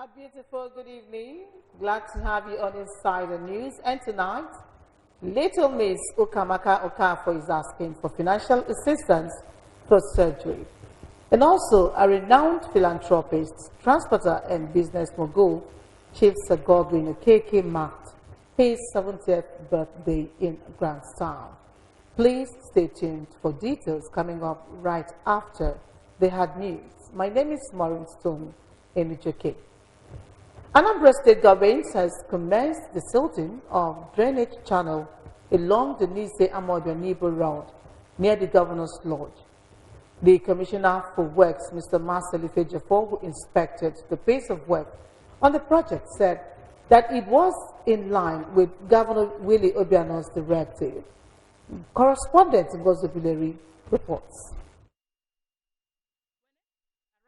A beautiful good evening. Glad to have you on Insider News. And tonight, Little Miss Ukamaka Okafor is asking for financial assistance for surgery. And also, a renowned philanthropist, transporter, and business mogul, Chief Sir Godwin Okeke, marked his 70th birthday in grand style. Please stay tuned for details coming up right after the hard news. My name is Maureen Stone Emijoke. Anambra State Government has commenced the silting of drainage channel along the Nise Amodianibo Road near the Governor's Lodge. The Commissioner for Works, Mr. Marcel Ifejafo, who inspected the pace of work on the project, said that it was in line with Governor Willie Obiano's directive. Correspondent Ngozi reports.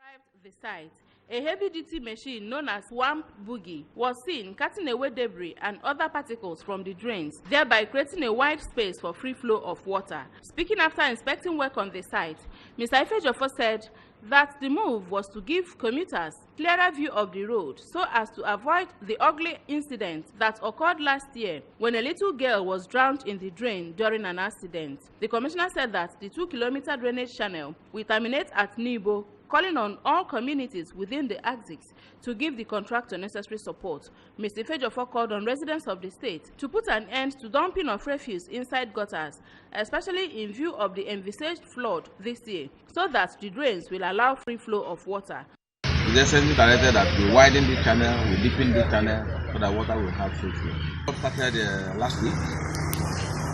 Arrived at the site, a heavy-duty machine known as swamp boogie was seen cutting away debris and other particles from the drains, thereby creating a wide space for free flow of water. Speaking after inspecting work on the site, Mr. Ifejafo said that the move was to give commuters clearer view of the road so as to avoid the ugly incident that occurred last year when a little girl was drowned in the drain during an accident. The commissioner said that the 2-kilometer drainage channel will terminate at Nibo, calling on all communities within the axis to give the contractor necessary support. Mr. Ifejafo called on residents of the state to put an end to dumping of refuse inside gutters, especially in view of the envisaged flood this year, so that the drains will allow free flow of water. It's essentially directed that we widen the channel, we deepen the channel, so that water will have free flow. We started last week,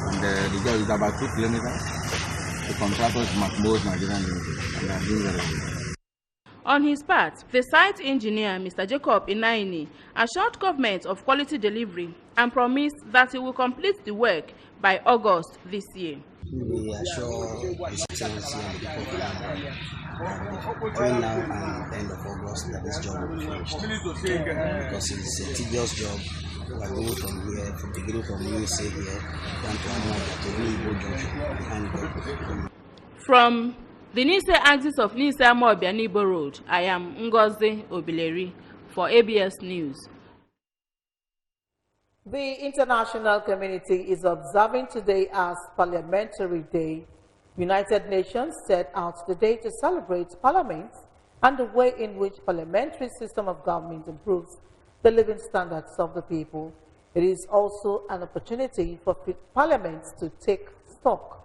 and the job is about 2 kilometers. The contractor is Macmos Nigerian Limited, and they are doing very well. On his part, the site engineer, Mr. Jacob Inaini, assured government of quality delivery and promised that he will complete the work by August this year. We assure the citizens and the people of Anambra between now and the end of August that this job will be finished. Because it's a tedious job. We are going from here, from beginning from USA here, down to Anambra to Nibo Junction behind God. From the Nise axis of Nise Amodianibo Road, I am Ngozi Obileri for ABS News. The international community is observing today as Parliamentary Day. United Nations set out the day to celebrate parliaments and the way in which parliamentary system of government improves the living standards of the people. It is also an opportunity for parliaments to take stock,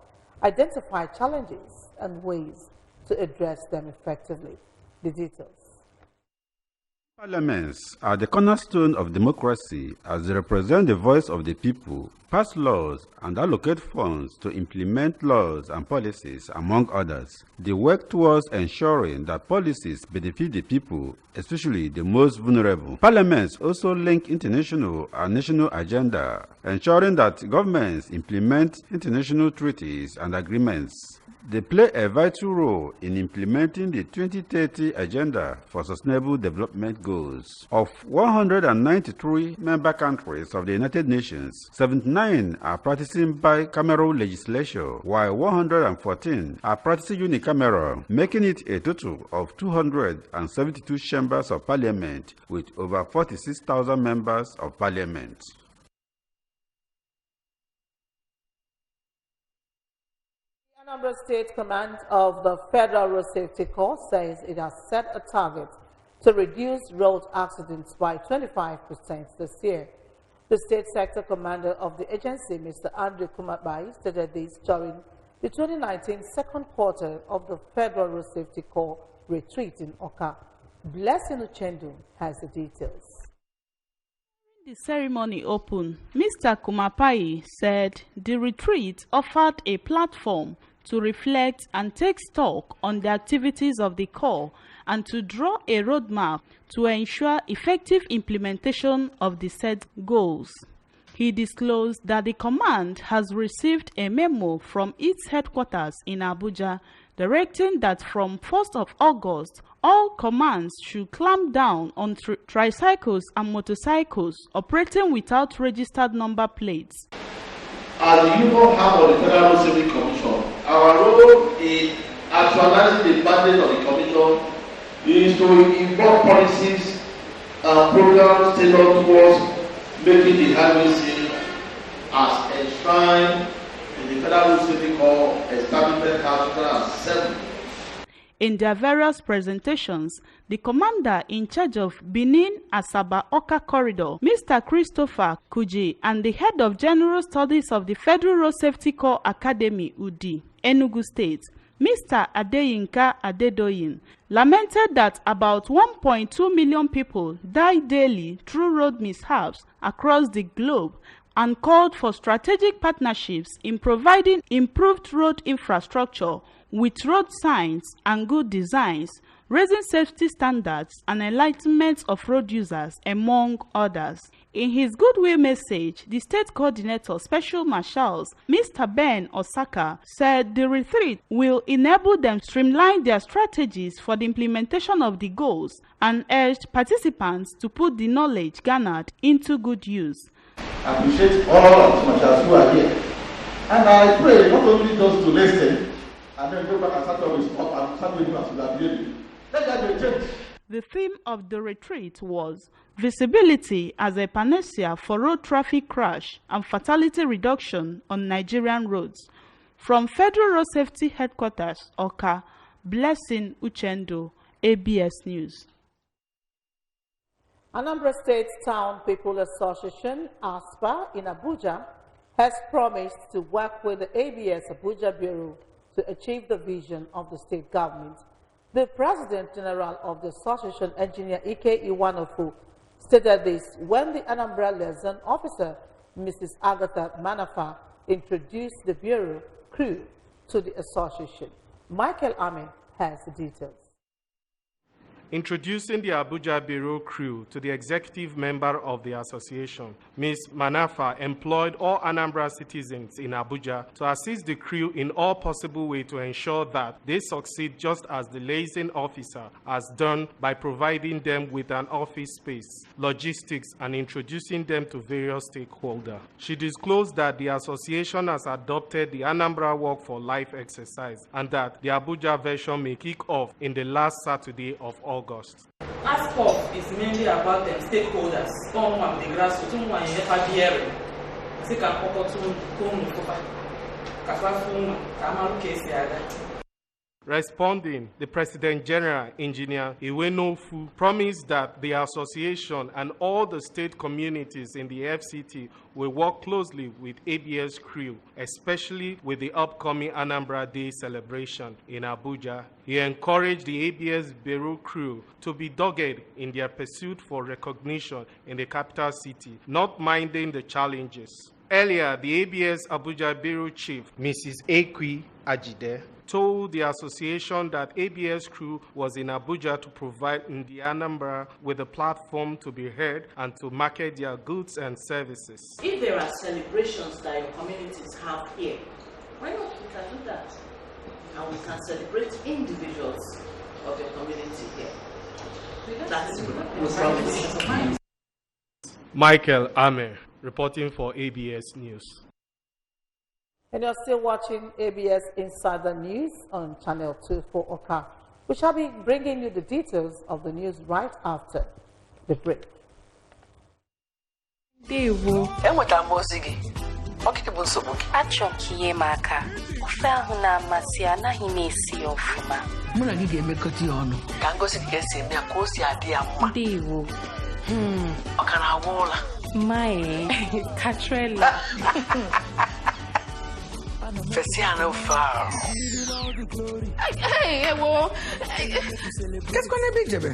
identify challenges and ways to address them effectively. The details. Parliaments are the cornerstone of democracy as they represent the voice of the people, pass laws and allocate funds to implement laws and policies, among others. They work towards ensuring that policies benefit the people, especially the most vulnerable. Parliaments also link international and national agenda, ensuring that governments implement international treaties and agreements. They play a vital role in implementing the 2030 Agenda for Sustainable Development Goals. Of 193 member countries of the United Nations, 79 are practicing bicameral legislation, while 114 are practicing unicameral, making it a total of 272 chambers of parliament with over 46,000 members of parliament. Anambra State Command of the Federal Road Safety Corps says it has set a target to reduce road accidents by 25% this year. The State Sector Commander of the agency, Mr. Andrew Kumabai, stated this during the 2019 second quarter of the Federal Road Safety Corps retreat in Oka. Blessing Uchendu has the details. The ceremony opened, Mr. Kumapai said the retreat offered a platform to reflect and take stock on the activities of the Corps and to draw a roadmap to ensure effective implementation of the set goals. He disclosed that the command has received a memo from its headquarters in Abuja directing that from 1st of August, all commands should clamp down on tricycles and motorcycles operating without registered number plates. As the uniform arm of the Federal Road Safety Commission, our role in actualizing the mandate of the Commission is to involve policies programs tailored towards making the RVC as enshrined in the Federal Safety Corps Establishment Act 2007. In their various presentations, the commander in charge of Benin-Asaba-Oka Corridor, Mr. Christopher Kuji, and the head of General Studies of the Federal Road Safety Corps Academy, UDI, Enugu State, Mr. Adeyinka Adedoyin, lamented that about 1.2 million people die daily through road mishaps across the globe and called for strategic partnerships in providing improved road infrastructure with road signs and good designs, raising safety standards and enlightenment of road users, among others. In his goodwill message, the state coordinator, Special Marshals, Mr. Ben Osaka, said the retreat will enable them to streamline their strategies for the implementation of the goals and urged participants to put the knowledge garnered into good use. I appreciate all of the marshals who are here. And I pray not only just to listen, and then go back and start always up and start doing what we are doing. Let that be change. The theme of the retreat was visibility as a panacea for road traffic crash and fatality reduction on Nigerian roads. From Federal Road Safety Headquarters, Oka, Blessing Uchendo, ABS News. Anambra State Town People Association, ASPA, in Abuja, has promised to work with the ABS Abuja Bureau to achieve the vision of the state government. The President General of the Association, Engineer Ike Iwanofu, stated this when the Anambra Liaison Officer, Mrs. Agatha Manafa, introduced the Bureau crew to the association. Michael Amin has the details. Introducing the Abuja Bureau crew to the executive member of the association, Ms. Manafa employed all Anambra citizens in Abuja to assist the crew in all possible ways to ensure that they succeed just as the liaison officer has done by providing them with an office space, logistics, and introducing them to various stakeholders. She disclosed that the association has adopted the Anambra Walk for Life exercise and that the Abuja version may kick off in the last Saturday of August. ASPOF is mainly about the stakeholders. The grassroots, Responding, the President General, Engineer Iwenofu, promised that the association and all the state communities in the FCT will work closely with ABS crew, especially with the upcoming Anambra Day celebration in Abuja. He encouraged the ABS Bureau crew to be dogged in their pursuit for recognition in the capital city, not minding the challenges. Earlier, the ABS Abuja Bureau Chief, Mrs. Ekwi Ajide, told the association that ABS crew was in Abuja to provide the Anambra with a platform to be heard and to market their goods and services. If there are celebrations that your communities have here, why not we can do that? And we can celebrate individuals of your community here. That is Michael Amer, reporting for ABS News. And you're still watching ABS Insider News on Channel 24 Oka. We shall be bringing you the details of the news right after the break. Dewo. Enweta mozigi. Okike bụ nsogbu gị. Achọ ka ihe m aka. Ofe ahụ na-amasị anaghị na-esi ọfụma. Mụ na gị ga-emekọta ya ọnụ. Ka ngosi gị esi eme ka o si adị ya mma. Dewo. Ọ ka na-agwọ ụla. Mae. Katrela. Fessiano Faro. Hey, wo. Qu'est-ce qu'on est big jebe?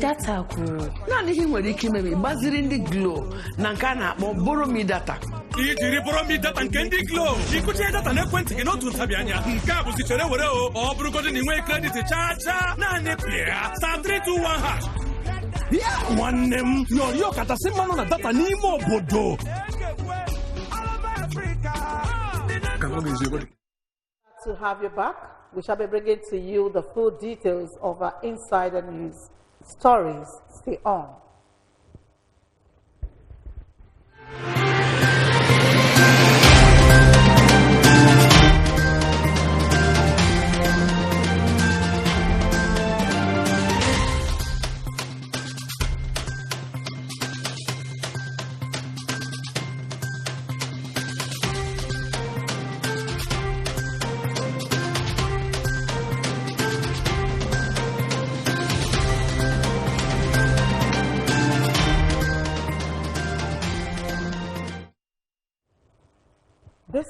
Data guru. Na n'ihi nwere ike ime gbaziri ndị Glo na nke a na-akpọ borrow me data. Ijiri borrow me data nke ndị Glo. Ikutie data n'ekwentị gị n'otu ntabi anya. Nke a bụ sichere were o. Ọ bụrụgodị na inwe credit cha naanị pịa *321#. Ya nwanne m yọrọ kachasị mmanụ na data n'ime obodo. To have you back, we shall be bringing to you the full details of our insider news stories. Stay on.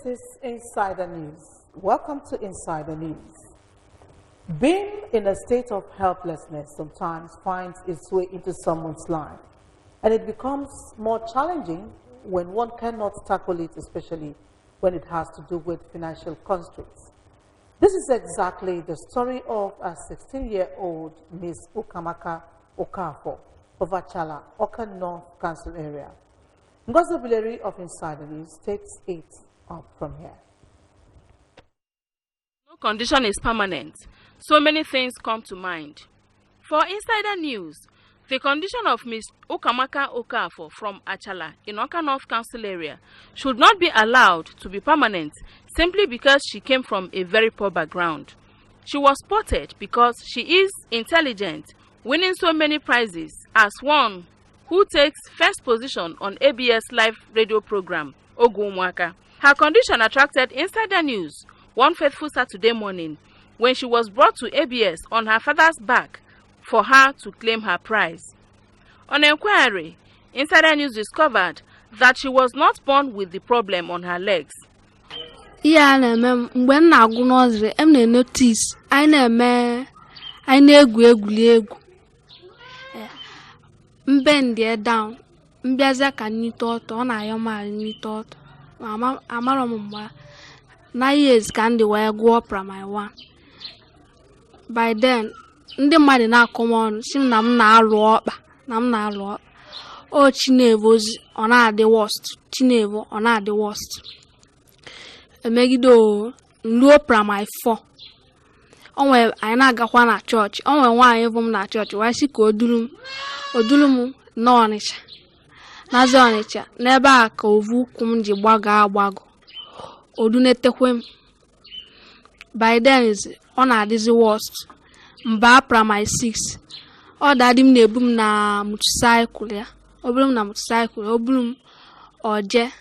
is Insider News. Welcome to Insider News. Being in a state of helplessness sometimes finds its way into someone's life, and it becomes more challenging when one cannot tackle it, especially when it has to do with financial constraints. This is exactly the story of a 16-year-old Miss Ukamaka Okafor of Achala, Oka North Council area. Ngozi Bileri of Insider News takes it up from here. No condition is permanent. So many things come to mind. For Insider News, the condition of Miss Ukamaka Okafor from Achala in Oka North Council area should not be allowed to be permanent simply because she came from a very poor background. She was spotted because she is intelligent, winning so many prizes as one who takes first position on ABS live radio program, Ogumwaka. Her condition attracted Insider News one fateful Saturday morning when she was brought to ABS on her father's back for her to claim her prize. On inquiry, Insider News discovered that she was not born with the problem on her legs. Yeah, when I go nursery, I notice I egwu. Bend there down. Mbiaza ka ni toto na ayoma ni toto. Amara mumba. 9 years ka ndi wee go primary 1. By then, ndị mmadụ na-akọm ọnụ si na m na-alụ ọkpa. O Chinevo ọ na-adị worst. Chinevo ọ na-adị worst. Emegide o nruo primary 4. Onwe anyị na-agakwa na church. Onwe nwaanyị bụ m na church wee sị ka odulu m n'Ọnịcha. Nazi Ọnịcha n'ebe a ka ovu ụkwụ m ji agbago. Odunetekwe m. By then ọ na-adịzi worst. Mba primary 6. Ọ dadị m na-ebu m na motorcycle ya. O buru m na motorcycle, o buru m oje.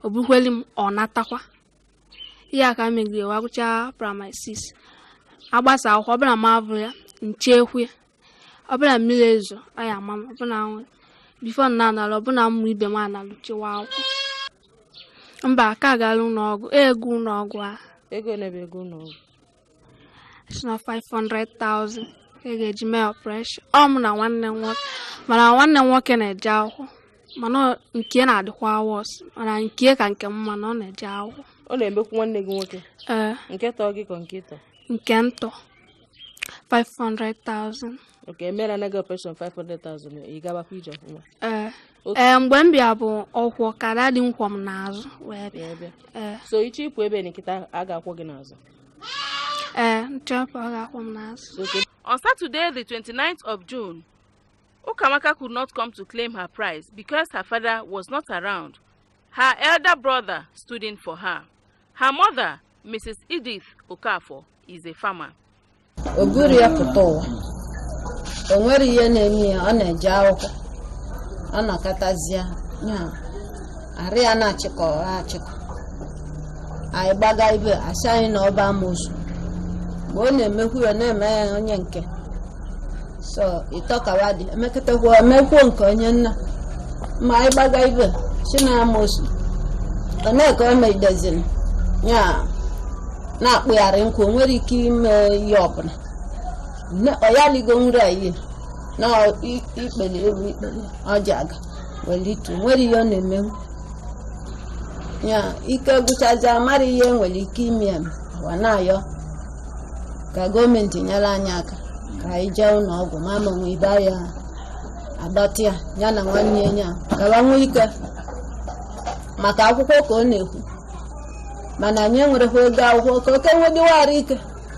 O bukweli m ọ natakwa. Ihe aka megide wagụcha primary 6. Agbasa akwụkwọ ọbụla mavụ ya nchekwe. Ọbụla mmiri ezo aya ama m ọbụla before na analụ ọbụla mmụ ibe m analụ chewa akwụkwọ. Mba ka gara n'ọgụ ego n'ọgụ a. Ego nebe ego n'ọgụ. It's not 500,000. Eji mee operation. Ọ na nwanne nwoke. Mana nwanne nwoke na-eje akwụkwọ. Mana nke na-adịkwa worse. Mana nke ka nke m mana ọ na-eje akwụkwọ. Ọ na-emekwu nwanne gị nwoke? Nke tọ gị ka nke tọ? Nke ntọ. 500,000. Okay, mere na operation 500,000. Ị gabakwa ije ọfụma? Mgbe m bịa bụ ọkwọ ka dadị m kwọ m n'azụ wee bịa. So iche ịpụ ebe nkịta a ga-akwọ gị n'azụ? On Saturday, the 29th of June, Ukamaka could not come to claim her prize because her father was not around. Her elder brother stood in for her. Her mother, Mrs. Edith Okafor, is a farmer. So itokawadi emekete emekwo nke onye nna ma ịgbaga ibe si na amosu oneko emedezin ya na-akpụgharị nkwu nwere ike ime ihe ọbụla ọya ligo nri ayi na ikpele ọjaga welitu nwere ihe ọ na-emewu ya ike gwụchazi amara ihe nwere ike ime wanayo ka gọọmenti nyere anyị aka ka anyị jee ụlọ ọgwụ ma ama nwe ibe ya adọtị ya na nwanne ya ka nwee ike maka akwụkwọ ka ọ na-ekwu mana anyị enwerekwa ego akwụkwọ ka oke nwediwara ike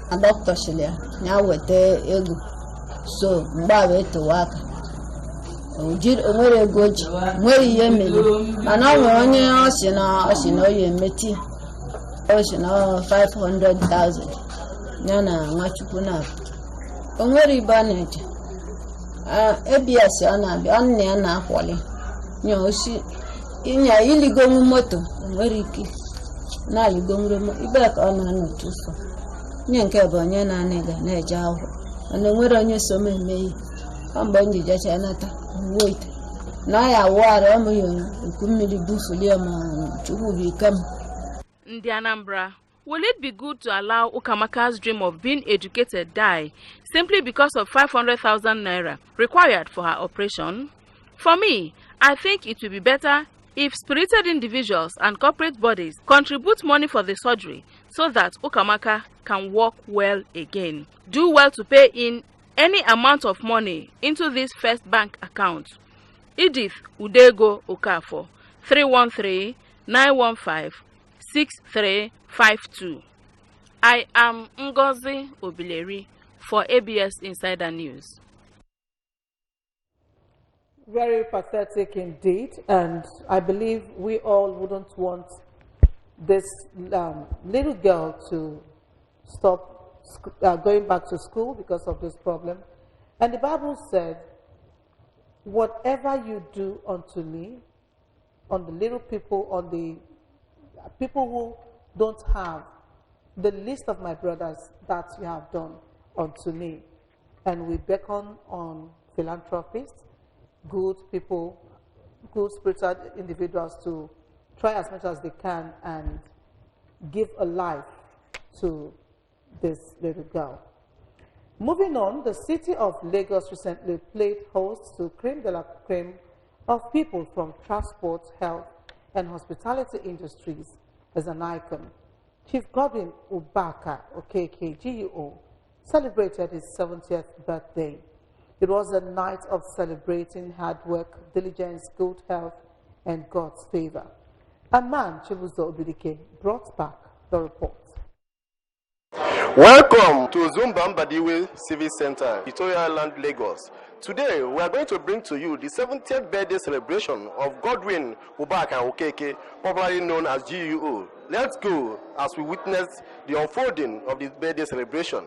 na dọkịta sịrị ya weta ego so mgbe a wee towa aka o nwere ego ji nwere ihe mere mana ọ nwere onye ọ sị na ọ ya emeti ọ sị na 500,000 ya na Nwachukwu na o nwere ibe a na-eje ABS ọ na-abịa ọ nna ya na-akwọli nye osi ịnya iligonwu moto nwere ike na-aligonwuru ibe ka ọ na-anọtụ ụfọ nye nke bụ onye na-anịga na-eje akwụkwọ mana enwere onye so m eme ihe ọ mgbe m ji jecha nata uwe ite na ya wụgharị ọmụ ya ekwu mmiri bufulie ma Chukwu bụ ike m. Ndi Anambra, will it be good to allow Ukamaka's dream of being educated die simply because of 500,000 naira required for her operation? For me, I think it will be better if spirited individuals and corporate bodies contribute money for the surgery so that Ukamaka can walk well again. Do well to pay in any amount of money into this first bank account. Edith Udego Okafo, 313-915-6352. I am Ngozi Obileri for ABS Insider News. Very pathetic indeed, and I believe we all wouldn't want this little girl to stop going back to school because of this problem. And the Bible said, whatever you do unto me, on the little people, on the people who don't have, the least of my brothers, that you have done unto me. And we beckon on philanthropists, good people, good spiritual individuals to try as much as they can and give a life to this little girl. Moving on, the city of Lagos recently played host to creme de la creme of people from transport, health, and hospitality industries as an icon. Chief Godwin Ubaka, Okeke, GUO, celebrated his 70th birthday. It was a night of celebrating hard work, diligence, good health, and God's favor. A man, Chibuzo Obidike, brought back the report. Welcome to Zumbambadiwe Civic Center, Victoria Land, Lagos. Today, we are going to bring to you the 70th birthday celebration of Godwin Ubaka Okeke, popularly known as GUO. Let's go as we witness the unfolding of this birthday celebration.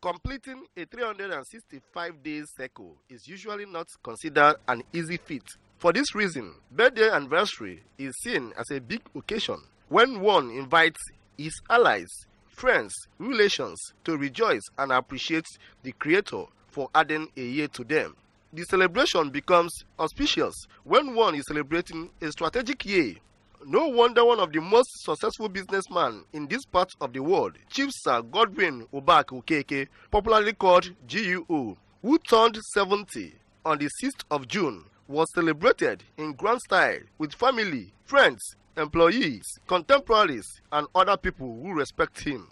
Completing a 365 days cycle is usually not considered an easy feat. For this reason, birthday anniversary is seen as a big occasion when one invites his allies, friends, relations to rejoice and appreciate the Creator for adding a year to them. The celebration becomes auspicious when one is celebrating a strategic year. No wonder one of the most successful businessmen in this part of the world, Chief Sir Godwin Ubaka Okeke, popularly called GUO, who turned 70 on the 6th of June, was celebrated in grand style with family, friends, employees, contemporaries, and other people who respect him.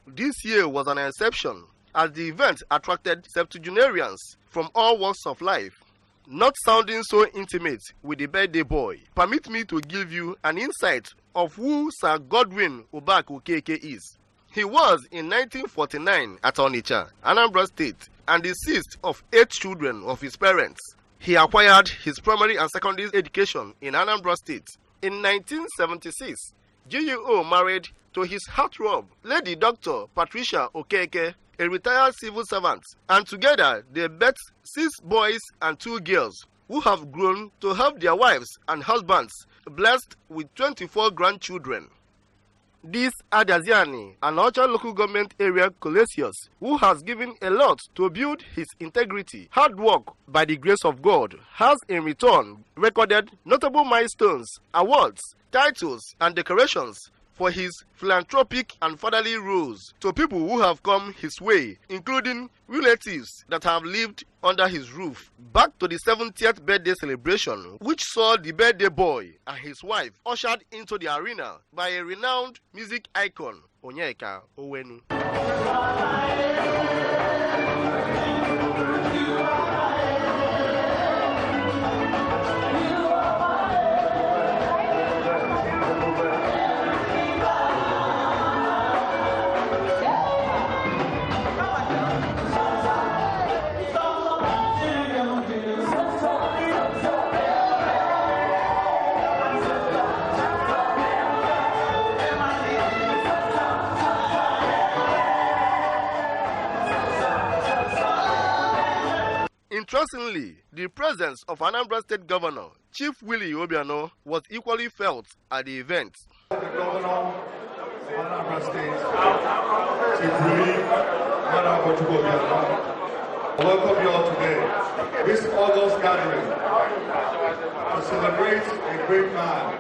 This year was an exception, as the event attracted septuagenarians from all walks of life. Not sounding so intimate with the birthday boy, permit me to give you an insight of who Sir Godwin Ubaka Okeke is. He was in 1949 at Onitsha, Anambra State, and the sixth of 8 children of his parents. He acquired his primary and secondary education in Anambra State. In 1976, GUO married to his heartthrob, Lady Dr. Patricia Okeke, a retired civil servant, and together they birthed 6 boys and 2 girls who have grown to have their wives and husbands blessed with 24 grandchildren. This Adaziani, an Ocha local government area Colesius, who has given a lot to build his integrity, hard work by the grace of God, has in return recorded notable milestones, awards, titles, and decorations for his philanthropic and fatherly roles to people who have come his way, including relatives that have lived under his roof. Back to the 70th birthday celebration, which saw the birthday boy and his wife ushered into the arena by a renowned music icon, Onyeka Owenu. Interestingly, the presence of Anambra State Governor, Chief Willie Obiano, was equally felt at the event. The Governor of Anambra State, Chief Willie Obiano, I welcome you all today. This August gathering to celebrate a great man,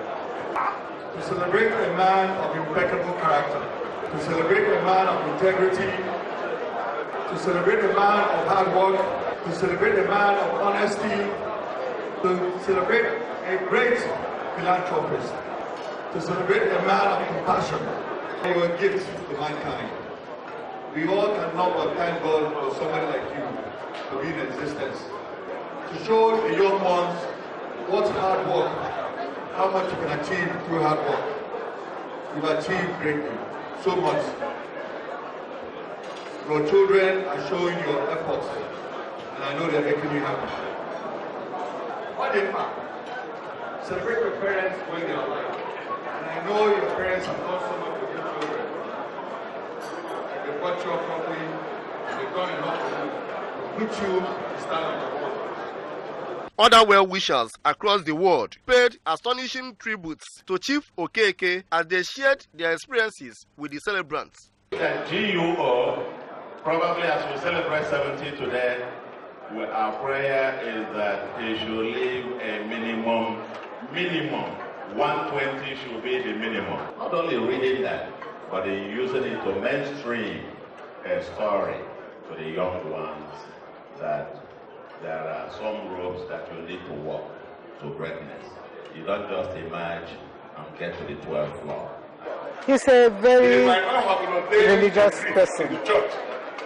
to celebrate a man of impeccable character, to celebrate a man of integrity, to celebrate a man of hard work, to celebrate a man of honesty, to celebrate a great philanthropist, to celebrate a man of compassion. You are a gift to mankind. We all cannot but thank God for somebody like you to be in existence, to show the young ones what's hard work, how much you can achieve through hard work. You've achieved greatly, so much. Your children are showing your efforts, and I know they're making you happy. What impact? Celebrate your parents when they are alive. And I know your parents have done so much for your children. They brought you up properly, they've done enough for you, to put you to stand on the wall. Other well-wishers across the world paid astonishing tributes to Chief Okeke as they shared their experiences with the celebrants. At GUO, probably as we celebrate 70 today, our prayer is that he should leave a minimum 120 should be the minimum. Not only reading that, but using it to mainstream a story to the young ones that there are some roads that you need to walk to greatness. You don't just emerge and get to the 12th floor. He's a very religious person.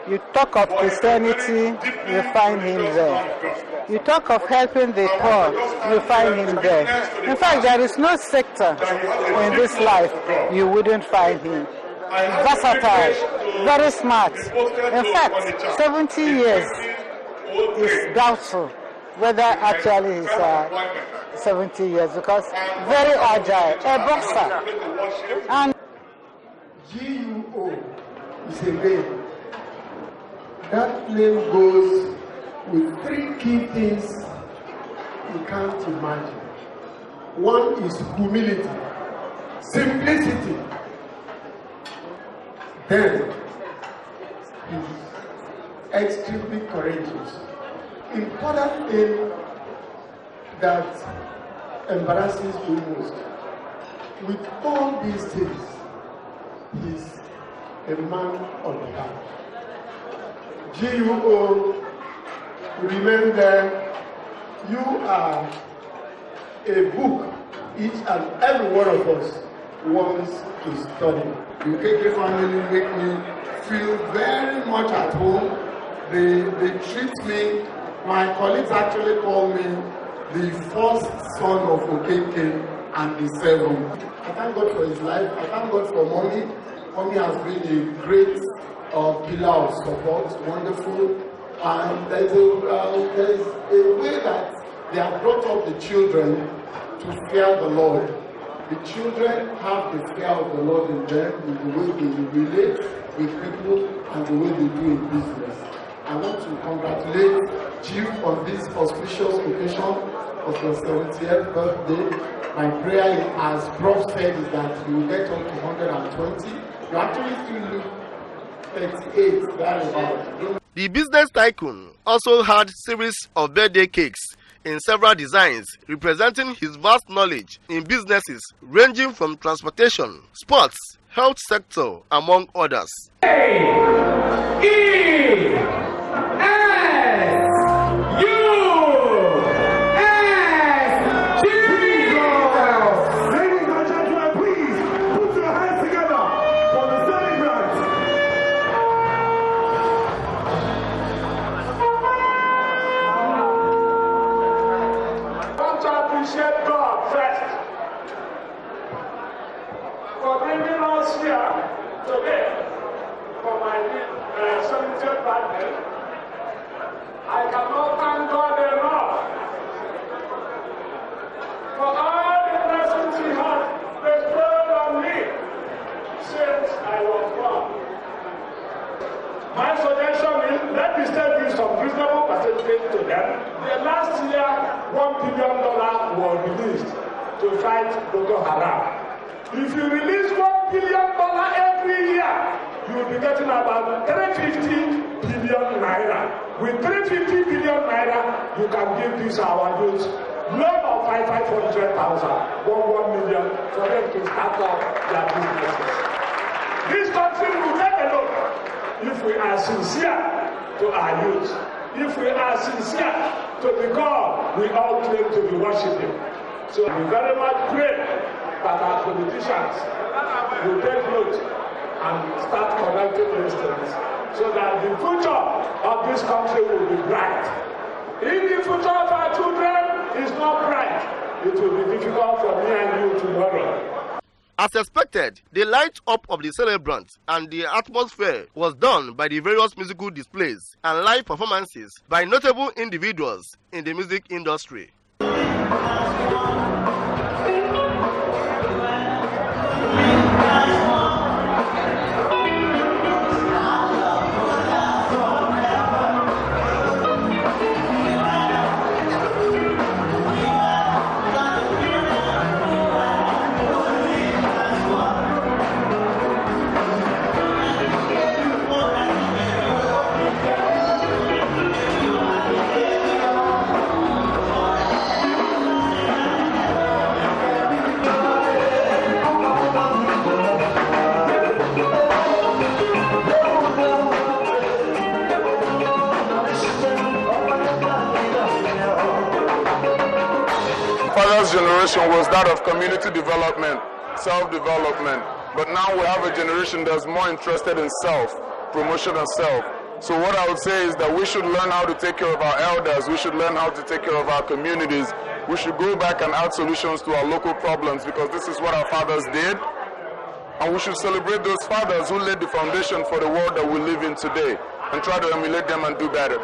You talk of Christianity, you find him there. You talk of helping the poor, you find him there. In fact, there is no sector in this life you wouldn't find him. Versatile, very smart. In fact, 70 years is doubtful whether actually he's 70 years because very agile, a boxer. And GUO is a name. That name goes with three key things you can't imagine. One is humility, simplicity. Then he's extremely courageous. Important thing that embarrasses me most. With all these things, he's a man of the heart. GUO, remember, you are a book each and every one of us wants to study. The KK family make me feel very much at home. They treat me, my colleagues actually call me the first son of Okeke and the seventh. I thank God for his life. I thank God for Mommy. Mommy has been a great pillar of support, wonderful. And there's a way that they have brought up the children to fear the Lord. The children have the fear of the Lord in them, in the way they relate with people and the way they do in business. I want to congratulate Chief on this auspicious occasion of your 70th birthday. My prayer, as Prof said, is that you will get up to 120. You actually still look 38, that is about. The business tycoon also had series of birthday cakes in several designs representing his vast knowledge in businesses ranging from transportation, sports, health sector, among others. I cannot thank God enough for all the blessings He has bestowed on me since I was born. My suggestion is let the state give some reasonable percentage to them. The last year, $1 billion was released to fight Boko Haram. If you release $1 billion every year, you will be getting about 350 billion naira. With 350 billion naira, you can give this our youth loan of 500,000, 1 million for them to start up their businesses. This country will never know if we are sincere to our youth, if we are sincere to the God we all claim to be worshiping. So we very much pray that our politicians will take note and start correcting these things so that the future of this country will be bright. If the future of our children is not bright, it will be difficult for me and you tomorrow. As expected, the light up of the celebrants and the atmosphere was done by the various musical displays and live performances by notable individuals in the music industry. Father's generation was that of community development, self-development, but now we have a generation that's more interested in self, promotion of self. So what I would say is that we should learn how to take care of our elders, we should learn how to take care of our communities, we should go back and add solutions to our local problems because this is what our fathers did, and we should celebrate those fathers who laid the foundation for the world that we live in today and try to emulate them and do better.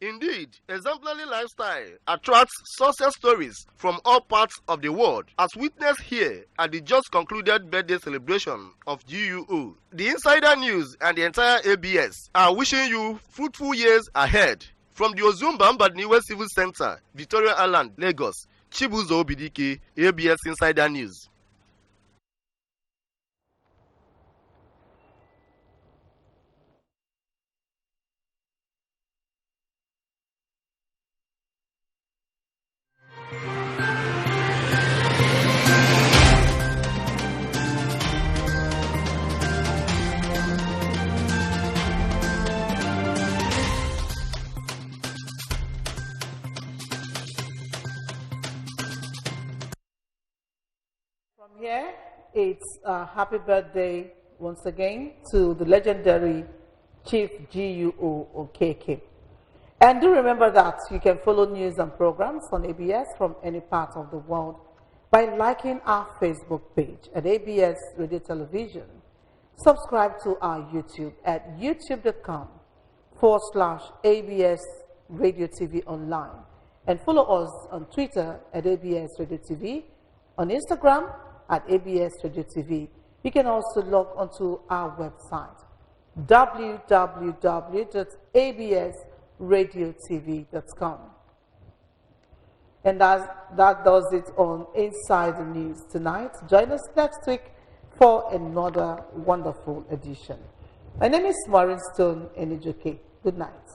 Indeed, exemplary lifestyle attracts success stories from all parts of the world, as witnessed here at the just concluded birthday celebration of GUO. The Insider News and the entire ABS are wishing you fruitful years ahead. From the Ozumba Mbadniwe Civil Center, Victoria Island, Lagos, Chibuzo Obidike, ABS Insider News. From here, it's a happy birthday once again to the legendary Chief GUO Okeke. And do remember that you can follow news and programs on ABS from any part of the world by liking our Facebook page at ABS Radio Television. Subscribe to our YouTube at youtube.com/ABS Radio TV Online. And follow us on Twitter at ABS Radio TV, on Instagram at ABS Radio TV. You can also log onto our website, www.absradiotv.com. And that does it on Inside the News tonight. Join us next week for another wonderful edition. My name is Maureen Stone Enijoke. Good night.